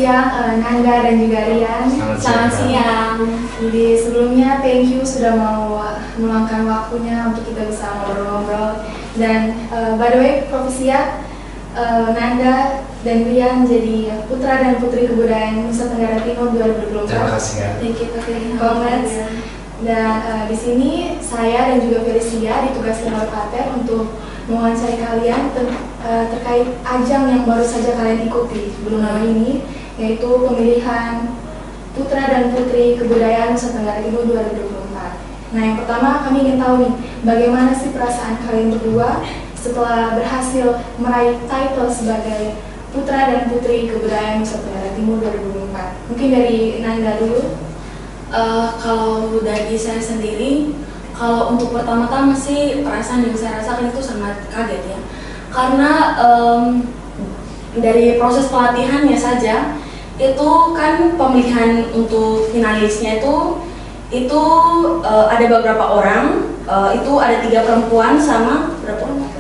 siang Nanda dan juga Rian. Selamat siang. Jadi sebelumnya thank you sudah mau meluangkan waktunya untuk kita bisa ngobrol-ngobrol. Dan by the way, Profesia, Nanda dan Rian jadi putra dan putri kebudayaan Nusa Tenggara Timur 2024. Terima kasih ya. Thank you, congrats. Dan di sini saya dan juga Felicia ditugaskan oleh Pater untuk mewawancari kalian terkait ajang yang baru saja kalian ikuti sebelum lama ini, yaitu pemilihan putra dan putri kebudayaan Nusa Tenggara Timur 2024. Nah, yang pertama kami ingin tahu nih, bagaimana sih perasaan kalian berdua setelah berhasil meraih title sebagai putra dan putri kebudayaan Nusa Tenggara Timur 2024. Mungkin dari Nanda dulu. Kalau dari saya sendiri, kalau untuk pertama-tama sih perasaan yang saya rasakan itu sangat kaget ya, karena dari proses pelatihannya saja itu kan pemilihan untuk finalisnya itu ada beberapa orang, itu ada 3 perempuan sama berapa orang?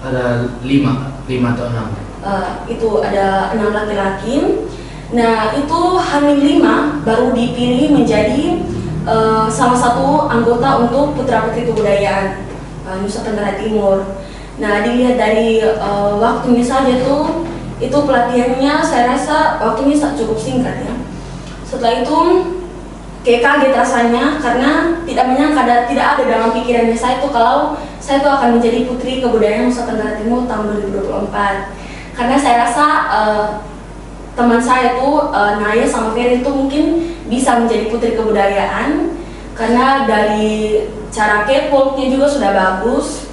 Ada 5 atau 6. Itu ada 6 laki-laki. Nah, itu H-5 baru dipilih menjadi salah satu anggota untuk putra-putri kebudayaan Nusa Tenggara Timur. Nah, dilihat dari waktunya saja itu pelatihannya saya rasa waktunya cukup singkat ya. Setelah itu kayak kaget rasanya karena tidak menyangka, tidak ada dalam pikirannya saya kalau saya akan menjadi putri kebudayaan Nusa Tenggara Timur tahun 2024. Karena saya rasa teman saya Naya sama Ferry itu mungkin bisa menjadi putri kebudayaan karena dari cara catwalknya juga sudah bagus.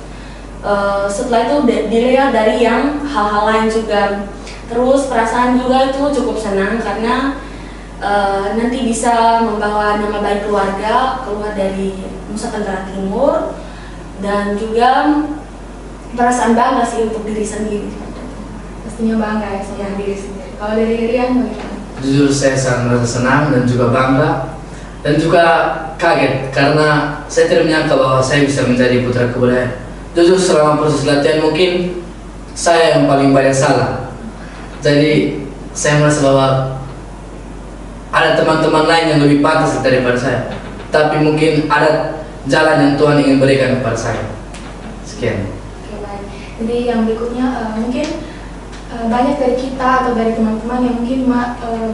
Setelah itu dilihat dari yang hal-hal lain juga. Terus perasaan juga itu cukup senang karena nanti bisa membawa nama baik keluarga keluar dari Nusa Tenggara Timur, dan juga perasaan bangga sih untuk diri sendiri. Pastinya bangga ya sama diri sendiri. Kalau dari Rian bagaimana? Jujur saya sangat merasa senang dan juga bangga dan juga kaget karena saya tidak menyangka bahwa saya bisa menjadi putra kebudayaan. Jujur selama proses latihan mungkin saya yang paling banyak salah. Jadi saya merasa bahwa ada teman-teman lain yang lebih pantas daripada saya. Tapi mungkin ada jalan yang Tuhan ingin berikan kepada saya. Sekian. Oke, baik. Jadi yang berikutnya mungkin banyak dari kita atau dari teman-teman yang mungkin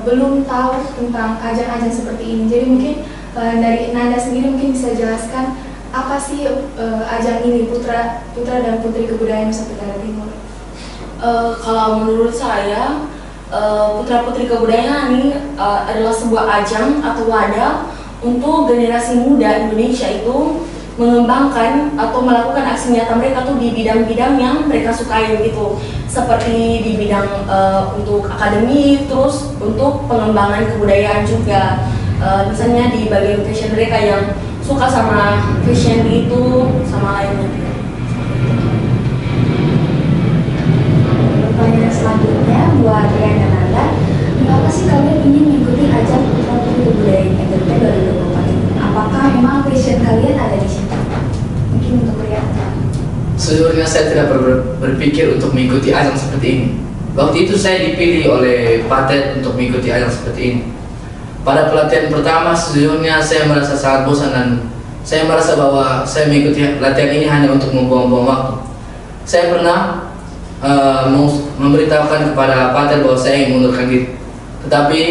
belum tahu tentang ajang-ajang seperti ini. Jadi mungkin dari Nanda sendiri mungkin bisa jelaskan apa sih ajang ini, putra dan putri kebudayaan Nusa Tenggara Timur. Kalau menurut saya putra-putri kebudayaan ini adalah sebuah ajang atau wadah untuk generasi muda Indonesia itu mengembangkan atau melakukan aksi nyata mereka di bidang-bidang yang mereka sukai gitu, seperti di bidang untuk akademik, terus untuk pengembangan kebudayaan juga, misalnya di bagian fashion mereka yang suka sama fashion itu sama lainnya. Pertanyaan selanjutnya buat Rian dan Nanda, mengapa sih kalian ingin mengikuti ajang putra-putri kebudayaan NTT 2024 ini? Apakah memang passion kalian ada di situ? Mungkin untuk Rian. Sejujurnya saya tidak berpikir untuk mengikuti ajang seperti ini. Waktu itu saya dipilih oleh Patet untuk mengikuti ajang seperti ini. Pada pelatihan pertama sejujurnya saya merasa sangat bosan dan saya merasa bahwa saya mengikuti latihan ini hanya untuk membuang-buang waktu. Saya pernah memberitahukan kepada Patet bahwa saya ingin mengundurkan diri. Tetapi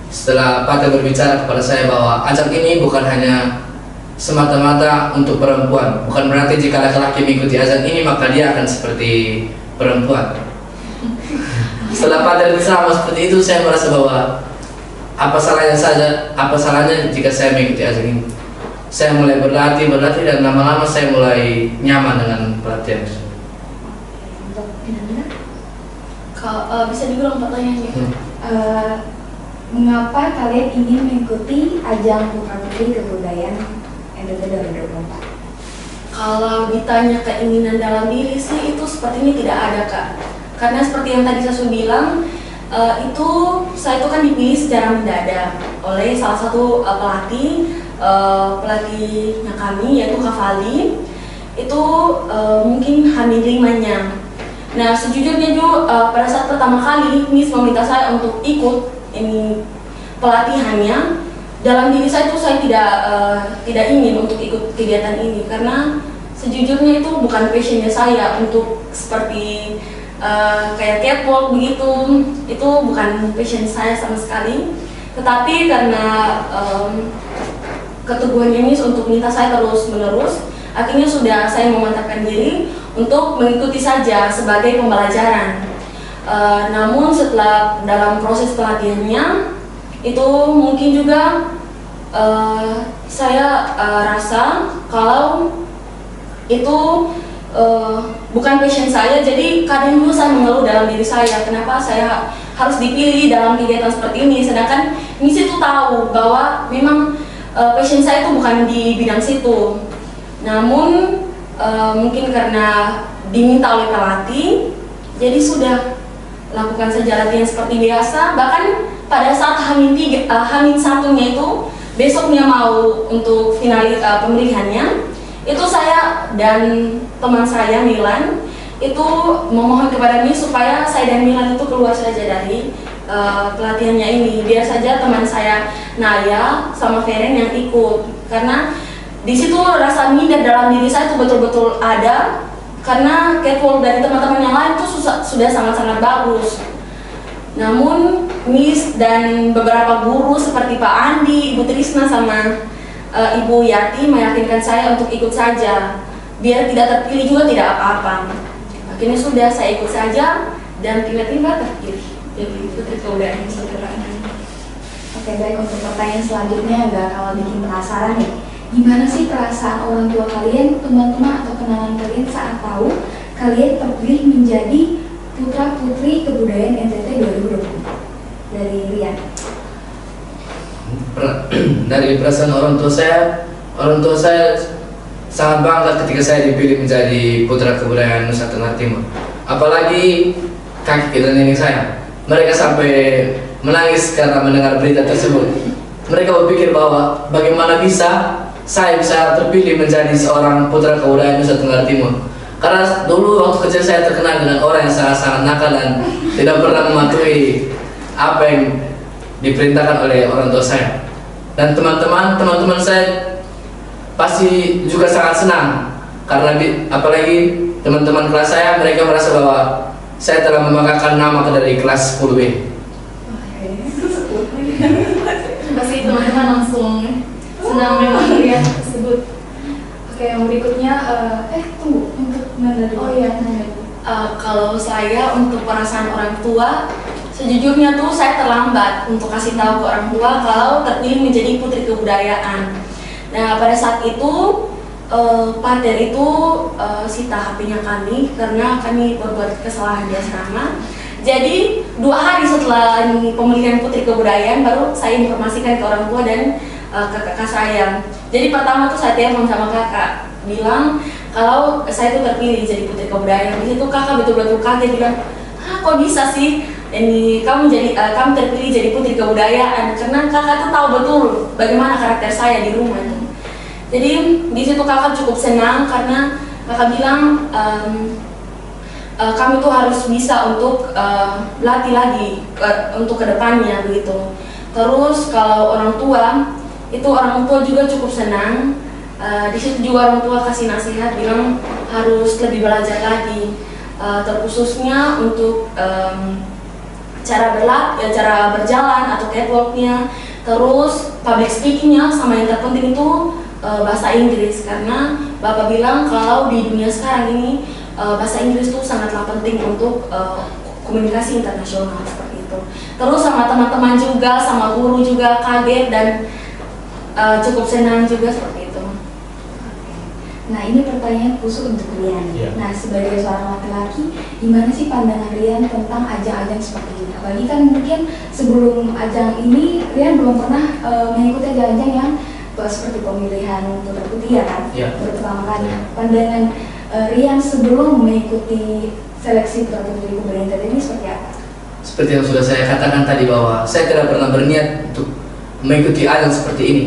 setelah Patet berbicara kepada saya bahwa ajang ini bukan hanya semata-mata untuk perempuan, bukan berarti jika laki-laki mengikuti ajang ini maka dia akan seperti perempuan. Setelah Pater bersama seperti itu, saya merasa bahwa apa salahnya jika saya mengikuti ajang ini. Saya mulai berlatih dan lama-lama saya mulai nyaman dengan pelatihan. Kalau bisa diulang pertanyaannya. Mengapa kalian ingin mengikuti ajang putra-putri kebudayaan NTT 2024? Kalau ditanya keinginan dalam diri sih itu sepertinya tidak ada Kak. Karena seperti yang tadi saya sudah bilang, saya itu kan dipilih secara mendadak oleh salah satu pelatihnya kami, yaitu Kak Fali. Itu mungkin H-5-nya. Nah, sejujurnya juga pada saat pertama kali Miss meminta saya untuk ikut ini pelatihannya, dalam diri saya itu saya tidak ingin untuk ikut kegiatan ini karena sejujurnya itu bukan passionnya saya untuk seperti kayak catwalk begitu, itu bukan passion saya sama sekali. Tetapi karena keteguhannya Miss untuk minta saya terus menerus, akhirnya sudah saya memantapkan diri untuk mengikuti saja sebagai pembelajaran. Namun setelah dalam proses pelatihannya itu mungkin juga saya rasa kalau itu bukan passion saya, jadi kadang dulu saya mengeluh dalam diri saya kenapa saya harus dipilih dalam kegiatan seperti ini, sedangkan Miss itu tahu bahwa memang passion saya itu bukan di bidang situ. Namun mungkin karena diminta oleh pelatih, jadi sudah lakukan saja latihan seperti biasa. Bahkan pada saat Hamin satunya itu besoknya mau untuk pemilihannya, itu saya dan teman saya Milan itu memohon kepada Miss supaya saya dan Milan itu keluar saja dari pelatihannya ini, biar saja teman saya Naya sama Feren yang ikut, karena di situ rasa minder dalam diri saya itu betul-betul ada, karena catwalk dari teman-teman yang lain itu sudah sangat-sangat bagus. Namun Miss dan beberapa guru seperti Pak Andi, Ibu Trisna sama Ibu Yati meyakinkan saya untuk ikut saja, biar tidak terpilih juga tidak apa-apa. Akhirnya sudah saya ikut saja dan tiba-tiba terpilih jadi Putri Kebudayaan Nusantara. Oke, baik, untuk pertanyaan selanjutnya agak kalau bikin penasaran nih. Gimana sih perasaan orang tua kalian, teman-teman atau kenalan kalian saat tahu kalian terpilih menjadi Putra Putri Kebudayaan NTT 2020? Dari Rian. Dari perasaan orang tua saya sangat bangga ketika saya dipilih menjadi Putra Kebudayaan Nusa Tenggara Timur. Apalagi kakek dan nenek saya, mereka sampai menangis karena mendengar berita tersebut. Mereka berpikir bahwa bagaimana bisa saya bisa terpilih menjadi seorang Putra Kebudayaan Nusa Tenggara Timur. Karena dulu waktu kecil saya terkenal dengan orang yang sangat-sangat nakal dan tidak pernah mematuhi apa yang diperintahkan oleh orang tua saya. Dan teman-teman saya pasti juga sangat senang karena apalagi teman-teman kelas saya, mereka merasa bahwa saya telah membanggakan nama dari kelas 10B. Pasti teman-teman langsung senang memang Rian tersebut. Oke, yang berikutnya tunggu untuk Nanda dulu. Oh iya, Nanda. Kalau saya untuk perasaan orang tua, sejujurnya tuh saya terlambat untuk kasih tahu ke orang tua kalau terpilih menjadi Putri Kebudayaan. Nah, pada saat itu Pater itu sita HP-nya kami karena kami berbuat kesalahan di asrama. Jadi 2 hari setelah pemilihan Putri Kebudayaan baru saya informasikan ke orang tua dan ke kakak saya. Jadi pertama tuh saya telepon sama kakak, bilang kalau saya tuh terpilih jadi Putri Kebudayaan. Di situ kakak betul-betul kaget, bilang, kok bisa sih? Ini kamu terpilih jadi Putri Kebudayaan, karena kakak tuh tahu betul bagaimana karakter saya di rumah itu. Jadi di situ kakak cukup senang karena kakak bilang kami tuh harus bisa untuk latih lagi untuk kedepannya begitu. Terus kalau orang tua juga cukup senang. Di situ juga orang tua kasih nasihat, bilang harus lebih belajar lagi, terkhususnya untuk cara berjalan atau catwalknya, terus public speakingnya, sama yang terpenting itu bahasa Inggris, karena Bapak bilang kalau di dunia sekarang ini bahasa Inggris itu sangatlah penting untuk komunikasi internasional seperti itu. Terus sama teman-teman juga, sama guru juga kaget dan cukup senang juga seperti itu. Nah, ini pertanyaan khusus untuk Rian. Yeah. Nah, sebagai seorang laki-laki, gimana sih pandangan Rian tentang ajang-ajang seperti ini? Apalagi kan mungkin sebelum ajang ini Rian belum pernah mengikuti ajang-ajang yang seperti pemilihan Putra Putri, ya kan? Yeah. Baru pertama kali. Pandangan Rian sebelum mengikuti seleksi Putra Putri Kebudayaan NTT ini seperti apa? Seperti yang sudah saya katakan tadi bahwa saya tidak pernah berniat untuk mengikuti ajang seperti ini.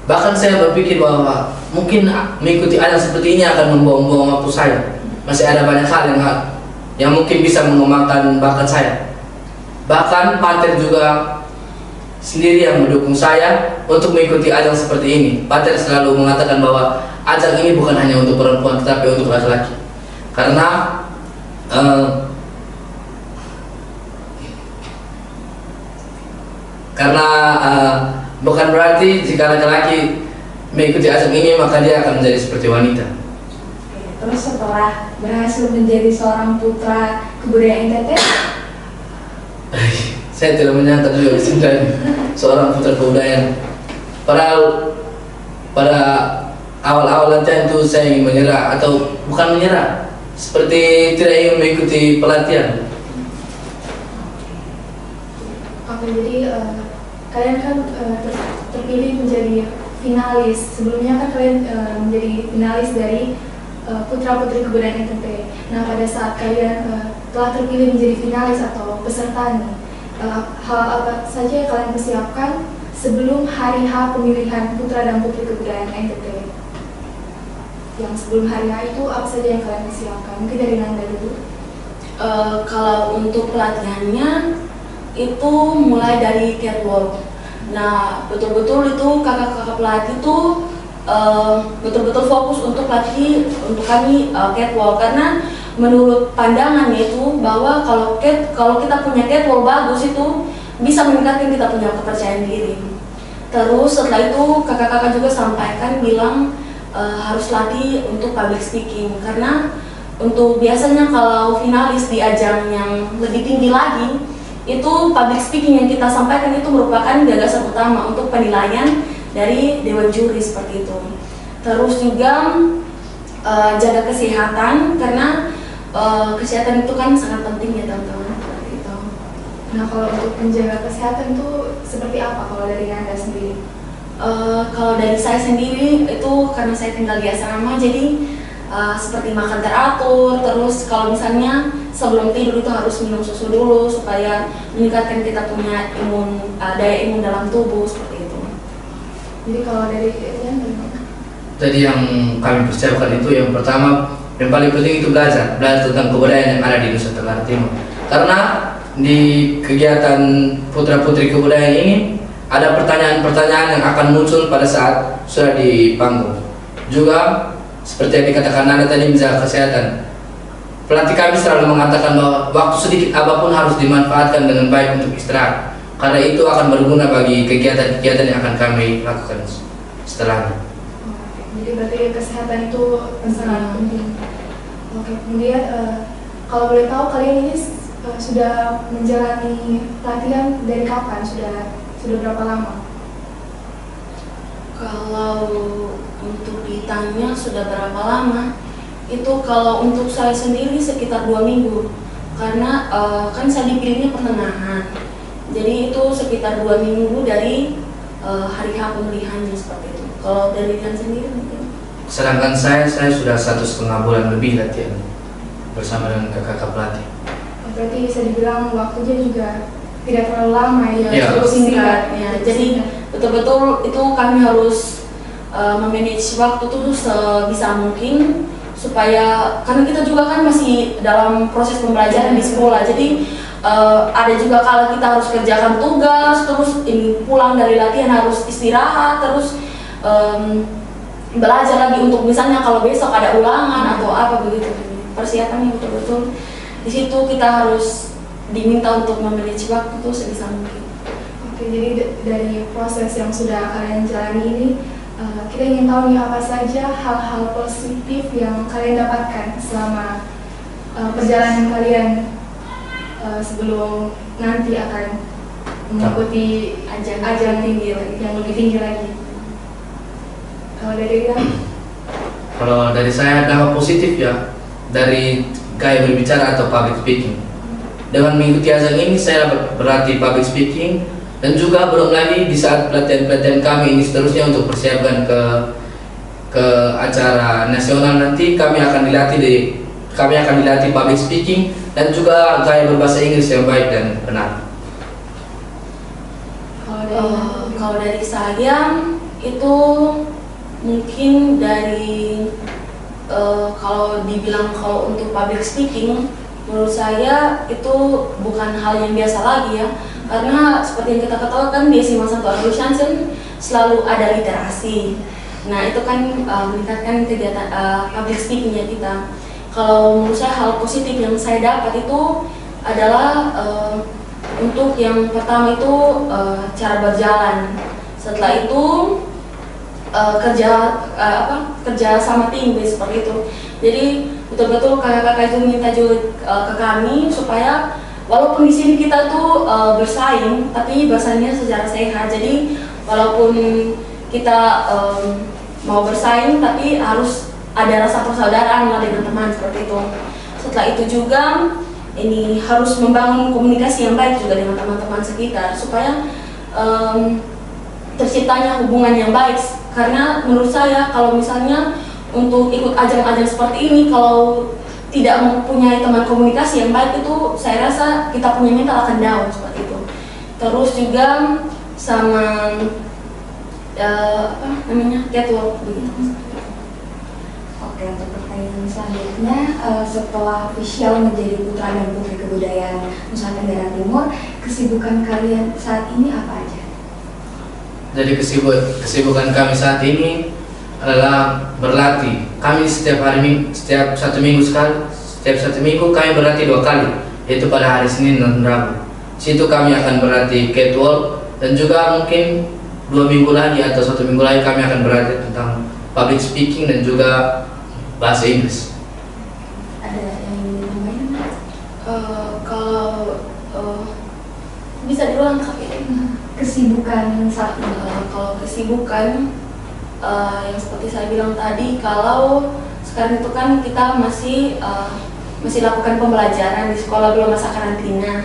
Bahkan saya berpikir bahwa mungkin mengikuti ajang seperti ini akan membuang-buang waktu saya. Masih ada banyak hal yang yang mungkin bisa mengembangkan bakat saya. Bahkan Pater juga sendiri yang mendukung saya untuk mengikuti ajang seperti ini. Pater selalu mengatakan bahwa ajang ini bukan hanya untuk perempuan tetapi untuk laki-laki. Karena bukan berarti jika laki-laki mengikuti ajang ini maka dia akan menjadi seperti wanita. Terus setelah berhasil menjadi seorang putra kebudayaan NTT, Saya tidak menyangka juga bisa menjadi seorang putra kebudayaan. Padahal pada awal-awal latihan itu saya ingin menyerah, atau bukan menyerah, seperti tidak ingin mengikuti pelatihan. Oke, jadi kalian kan terpilih menjadi finalis. Sebelumnya kan kalian menjadi finalis dari putra-putri kebudayaan NTT. Nah, pada saat kalian telah terpilih menjadi finalis atau peserta nih, hal apa saja yang kalian persiapkan sebelum hari H pemilihan putra dan putri kebudayaan NTT? Yang sebelum hari H itu apa saja yang kalian persiapkan? Mungkin dari Nanda dulu. Kalau untuk pelatihannya itu mulai dari catwalk. Nah, betul-betul itu kakak-kakak pelatih itu betul-betul fokus untuk pelatih untuk kami catwalk, karena menurut pandangannya itu bahwa kalau kita punya catwalk bagus itu bisa meningkatkan kita punya kepercayaan diri. Terus setelah itu kakak-kakak juga sampaikan bilang harus latih untuk public speaking, karena untuk biasanya kalau finalis di ajang yang lebih tinggi lagi itu public speaking yang kita sampaikan itu merupakan gagasan utama untuk penilaian dari dewan juri seperti itu. Terus juga jaga kesehatan, karena kesehatan itu kan sangat penting ya teman-teman, seperti itu. Nah, kalau untuk menjaga kesehatan itu seperti apa kalau dari Nanda sendiri? Kalau dari saya sendiri itu karena saya tinggal di asrama, jadi seperti makan teratur. Terus kalau misalnya sebelum tidur itu harus minum susu dulu supaya meningkatkan kita punya daya imun dalam tubuh seperti itu. Jadi kalau dari kalian bagaimana? Jadi yang kami persiapkan itu yang pertama, yang paling penting itu belajar tentang kebudayaan yang ada di Nusa Tenggara Timur. Karena di kegiatan putra-putri kebudayaan ini ada pertanyaan-pertanyaan yang akan muncul pada saat sudah di panggung. Juga seperti yang dikatakan Nanda tadi, menjaga kesehatan. Pelatih kami selalu mengatakan bahwa waktu sedikit apapun harus dimanfaatkan dengan baik untuk istirahat, karena itu akan berguna bagi kegiatan-kegiatan yang akan kami lakukan setelahnya. Jadi berarti kesehatan itu sangat penting. Oke, kemudian kalau boleh tahu kalian ini sudah menjalani pelatihan dari kapan? Sudah berapa lama? Kalau untuk ditanya sudah berapa lama, itu kalau untuk saya sendiri sekitar 2 minggu, karena kan saya dipilihnya pertengahan, jadi itu sekitar 2 minggu dari hari H pemilihannya seperti itu. Kalau dari kalian sendiri mungkin? Sedangkan saya sudah 1,5 bulan lebih latihan bersama dengan kakak pelatih. Berarti bisa dibilang waktunya juga tidak terlalu lama ya, Ya. cukup singkat. Ya, jadi betul-betul itu kami harus memanage waktu tuh sebisa mungkin, supaya karena kita juga kan masih dalam proses pembelajaran di sekolah, jadi ada juga kalau kita harus kerjakan tugas, terus ini pulang dari latihan harus istirahat, terus belajar lagi untuk misalnya kalau besok ada ulangan atau apa begitu. Persiapannya betul-betul di situ kita harus diminta untuk memanage waktu itu sebisa mungkin. Oke, jadi dari proses yang sudah kalian jalani ini, kita ingin tahu nih apa saja hal-hal positif yang kalian dapatkan selama perjalanan kalian sebelum nanti akan mengikuti ajang tinggi yang lebih tinggi lagi. Kalau dari kalian? Kalau dari saya dampak positif ya, dari gaya berbicara atau public speaking. Dengan mengikuti ajang ini saya berlatih public speaking, dan juga belum lagi di saat pelatihan-pelatihan kami ini seterusnya untuk persiapan ke acara nasional nanti kami akan dilatih public speaking dan juga gaya berbahasa Inggris yang baik dan benar. Kalau dari saya itu mungkin dari kalau dibilang kalau untuk public speaking menurut saya itu bukan hal yang biasa lagi ya, karena seperti yang kita ketahui kan di SMA 1 Anglo Shansen selalu ada literasi. Nah itu kan meningkatkan kegiatan public speakingnya kita. Kalau menurut saya hal positif yang saya dapat itu adalah untuk yang pertama itu cara berjalan. Setelah itu kerja sama tim seperti itu. Jadi betul-betul kakak-kakak itu minta juga ke kami supaya walaupun di sini kita tuh bersaing, tapi bersaingnya secara sehat. Jadi walaupun kita mau bersaing, tapi harus ada rasa persaudaraan lah dengan teman seperti itu. Setelah itu juga ini harus membangun komunikasi yang baik juga dengan teman-teman sekitar supaya terciptanya hubungan yang baik. Karena menurut saya kalau misalnya untuk ikut ajang-ajang seperti ini, kalau tidak mempunyai teman komunikasi yang baik itu saya rasa kita punya mental akan down seperti itu. Terus juga sama catwalk begitu. Oke, untuk pertanyaan selanjutnya, setelah official menjadi putra dan putri kebudayaan Nusa Tenggara Timur, kesibukan kalian saat ini apa aja? Jadi kesibukan kami saat ini adalah berlatih. Kami setiap satu minggu kami berlatih 2 kali, yaitu pada hari Senin dan Rabu. Situ kami akan berlatih catwalk, dan juga mungkin 2 minggu lagi atau 1 minggu lagi kami akan berlatih tentang public speaking dan juga bahasa Inggris. Ada yang ingin ditambahin? Kalau bisa diulang Kak ini. Kesibukan saat ini? Kalau kesibukan yang seperti saya bilang tadi, kalau sekarang itu kan kita masih lakukan pembelajaran di sekolah, belum masa karantina.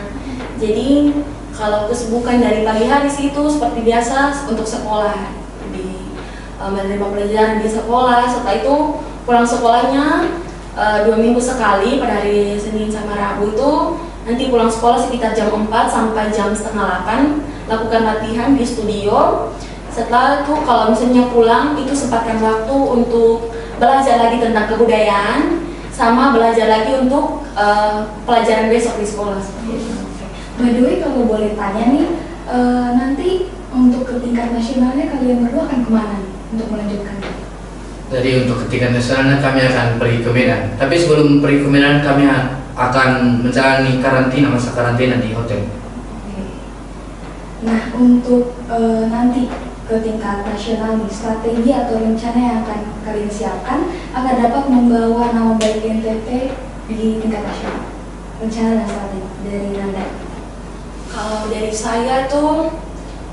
Jadi kalau kesibukan dari pagi hari sih itu seperti biasa untuk sekolah, menerima pelajaran di sekolah. Setelah itu pulang sekolahnya 2 minggu sekali pada hari Senin sama Rabu itu. Nanti pulang sekolah sekitar jam 4 sampai jam setengah 8, lakukan latihan di studio. Setelah itu kalau misalnya pulang itu sempatkan waktu untuk belajar lagi tentang kebudayaan, sama belajar lagi untuk pelajaran besok di sekolah. By the way, kalau boleh tanya nih, nanti untuk ke tingkat nasionalnya kalian berdua akan kemana nih untuk melanjutkan? Jadi untuk ke tingkat nasional kami akan pergi ke Medan. Tapi sebelum pergi ke Medan kami akan menjalani masa karantina di hotel. Oke. Nah, untuk nanti ke tingkat nasional nih, strategi atau rencana yang akan kalian siapkan agar dapat membawa nama baik NTT di tingkat nasional. Rencana dan strategi dari Nanda. Kalau dari saya tuh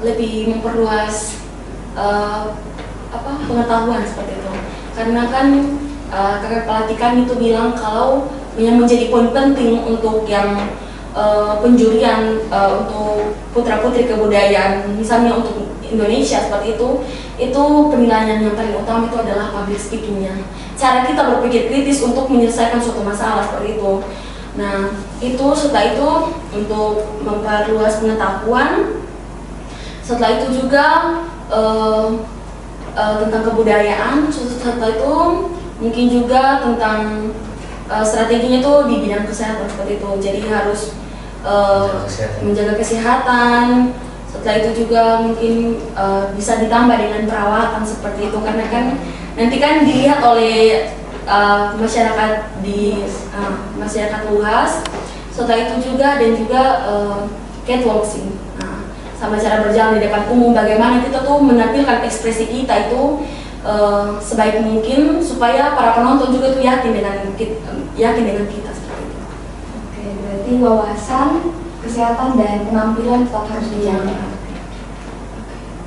lebih memperluas pengetahuan seperti itu. Karena kan kakak pelatih kami itu bilang kalau yang menjadi poin penting untuk yang penjurian untuk putra-putri kebudayaan, misalnya untuk Indonesia seperti itu penilaian yang paling utama itu adalah public speakingnya. Cara kita berpikir kritis untuk menyelesaikan suatu masalah seperti itu. Nah, itu setelah itu untuk memperluas pengetahuan. Setelah itu juga tentang kebudayaan. Setelah itu mungkin juga tentang strateginya itu di bidang kesehatan seperti itu. Jadi harus menjaga kesehatan. Setelah itu juga mungkin bisa ditambah dengan perawatan seperti itu, karena kan nanti kan dilihat oleh masyarakat di masyarakat luas. Setelah itu juga dan juga catwalking, sama cara berjalan di depan umum, bagaimana kita tuh menampilkan ekspresi kita itu sebaik mungkin supaya para penonton juga tuh yakin dengan kita seperti itu. Oke, berarti wawasan, kesehatan dan penampilan tetap harus dijaga.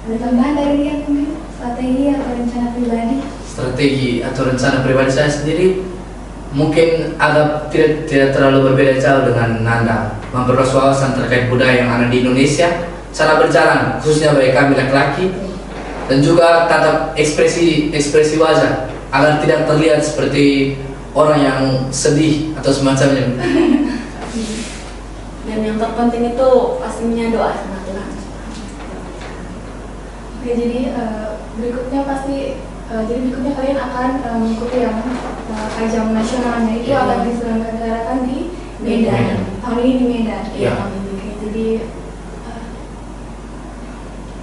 Ada tambahan dari dia mungkin strategi atau rencana pribadi? Strategi atau rencana pribadi saya sendiri mungkin agak tidak terlalu berbeda jauh dengan Nanda. Memperluas wawasan terkait budaya yang ada di Indonesia, cara berjalan khususnya bagi kami laki-laki, dan juga tata ekspresi wajah agar tidak terlihat seperti orang yang sedih atau semacamnya. Dan yang terpenting itu pastinya doa sama Tuhan. Oke, jadi berikutnya berikutnya kalian akan mengikuti yang ajang nasionalnya itu akan diselenggarakan di Medan. Tahun ini di Medan. Iya. Oke, jadi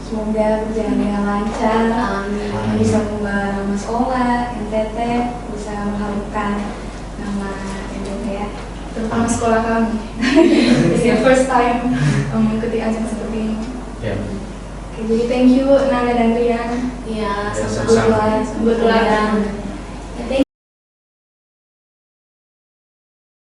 semoga berjalan dengan lancar. Amin. Bisa membawa nama sekolah, NTT, bisa mengharumkan nama NTT ya, terutama sekolah kami. It's the first time mengikuti ajang seperti ini. Ya. Oke, jadi thank you Nana dan Rian. Iya, sama-sama. sama-sama. Good luck. Iya.